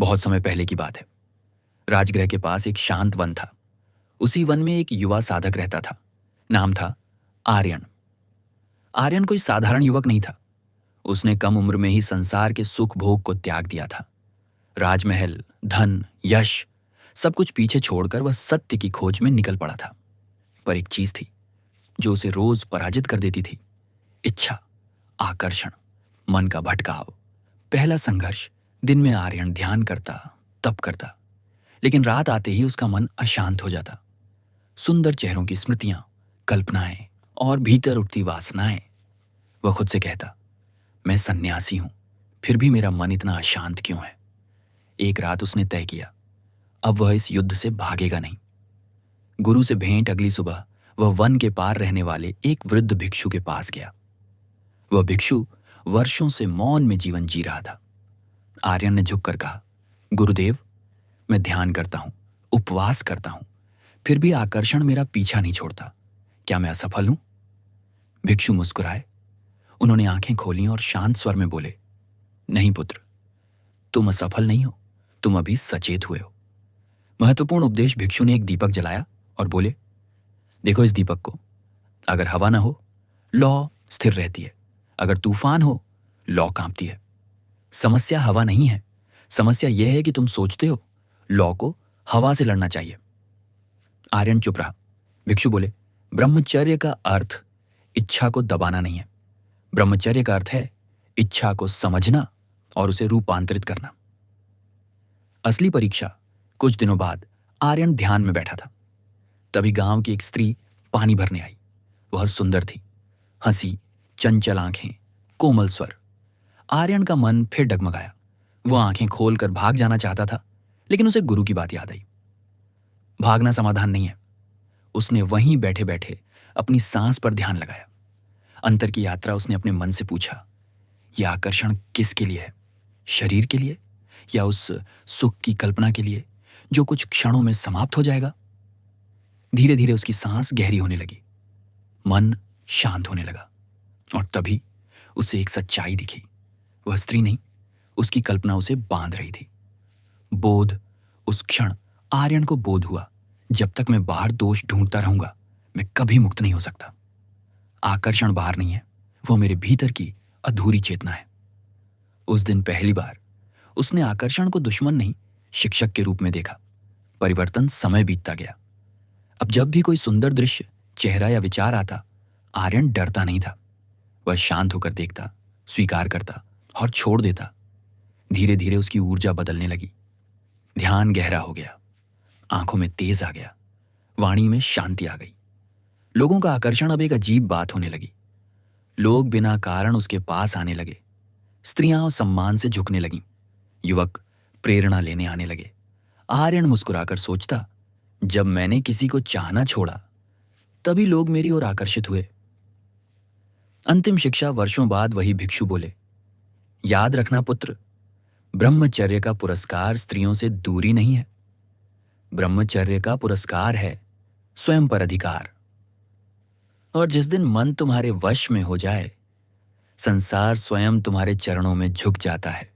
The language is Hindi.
बहुत समय पहले की बात है। राजगृह के पास एक शांत वन था। उसी वन में एक युवा साधक रहता था। नाम था आर्यन। आर्यन कोई साधारण युवक नहीं था। उसने कम उम्र में ही संसार के सुख भोग को त्याग दिया था। राजमहल, धन, यश, सब कुछ पीछे छोड़कर वह सत्य की खोज में निकल पड़ा था। पर एक चीज थी जो उसे रोज पराजित कर देती थी। इच्छा, आकर्षण, मन का भटकाव। पहला संघर्ष। दिन में आर्यन ध्यान करता, तप करता, लेकिन रात आते ही उसका मन अशांत हो जाता। सुंदर चेहरों की स्मृतियां, कल्पनाएं और भीतर उठती वासनाएं। वह खुद से कहता, मैं सन्यासी हूं, फिर भी मेरा मन इतना अशांत क्यों है। एक रात उसने तय किया, अब वह इस युद्ध से भागेगा नहीं। गुरु से भेंट अगली सुबह वह वन के पार रहने वाले एक वृद्ध भिक्षु के पास गया। वह भिक्षु वर्षों से मौन में जीवन जी रहा था। आर्यन ने झुककर कहा, गुरुदेव, मैं ध्यान करता हूं, उपवास करता हूं, फिर भी आकर्षण मेरा पीछा नहीं छोड़ता। क्या मैं असफल हूं? भिक्षु मुस्कुराए। उन्होंने आंखें खोली और शांत स्वर में बोले, नहीं पुत्र, तुम असफल नहीं हो, तुम अभी सचेत हुए हो। महत्वपूर्ण उपदेश। भिक्षु ने एक दीपक जलाया और बोले, देखो इस दीपक को, अगर हवा ना हो, लौ स्थिर रहती है। अगर तूफान हो, लौ कांपती है। समस्या हवा नहीं है, समस्या यह है कि तुम सोचते हो लौ को हवा से लड़ना चाहिए। आर्यन चुप रहा। भिक्षु बोले, ब्रह्मचर्य का अर्थ इच्छा को दबाना नहीं है। ब्रह्मचर्य का अर्थ है इच्छा को समझना और उसे रूपांतरित करना। असली परीक्षा कुछ दिनों बाद। आर्यन ध्यान में बैठा था। तभी गांव की एक स्त्री पानी भरने आई। वह सुंदर थी, हंसी, चंचल आंखें, कोमल स्वर। आर्यन का मन फिर डगमगाया। वह आंखें खोलकर भाग जाना चाहता था, लेकिन उसे गुरु की बात याद आई। भागना समाधान नहीं है। उसने वहीं बैठे बैठे अपनी सांस पर ध्यान लगाया। अंतर की यात्रा। उसने अपने मन से पूछा, यह आकर्षण किसके लिए है? शरीर के लिए या उस सुख की कल्पना के लिए जो कुछ क्षणों में समाप्त हो जाएगा? धीरे धीरे उसकी सांस गहरी होने लगी, मन शांत होने लगा। और तभी उसे एक सच्चाई दिखी। वह स्त्री नहीं, उसकी कल्पना उसे बांध रही थी। बोध। उस क्षण आर्यन को बोध हुआ, जब तक मैं बाहर दोष ढूंढता रहूंगा, मैं कभी मुक्त नहीं हो सकता। आकर्षण बाहर नहीं है, वो मेरे भीतर की अधूरी चेतना है। उस दिन पहली बार उसने आकर्षण को दुश्मन नहीं, शिक्षक के रूप में देखा। परिवर्तन समय बीतता गया। अब जब भी कोई सुंदर दृश्य, चेहरा या विचार आता, आर्यन डरता नहीं था। वह शांत होकर देखता, स्वीकार करता और छोड़ देता। धीरे धीरे उसकी ऊर्जा बदलने लगी। ध्यान गहरा हो गया, आंखों में तेज आ गया, वाणी में शांति आ गई। लोगों का आकर्षण अब एक अजीब बात होने लगी। लोग बिना कारण उसके पास आने लगे। स्त्रियां सम्मान से झुकने लगीं। युवक प्रेरणा लेने आने लगे। आर्यन मुस्कुराकर सोचता, जब मैंने किसी को चाहना छोड़ा, तभी लोग मेरी ओर आकर्षित हुए। अंतिम शिक्षा वर्षों बाद वही भिक्षु बोले, याद रखना पुत्र, ब्रह्मचर्य का पुरस्कार स्त्रियों से दूरी नहीं है। ब्रह्मचर्य का पुरस्कार है स्वयं पर अधिकार। और जिस दिन मन तुम्हारे वश में हो जाए, संसार स्वयं तुम्हारे चरणों में झुक जाता है।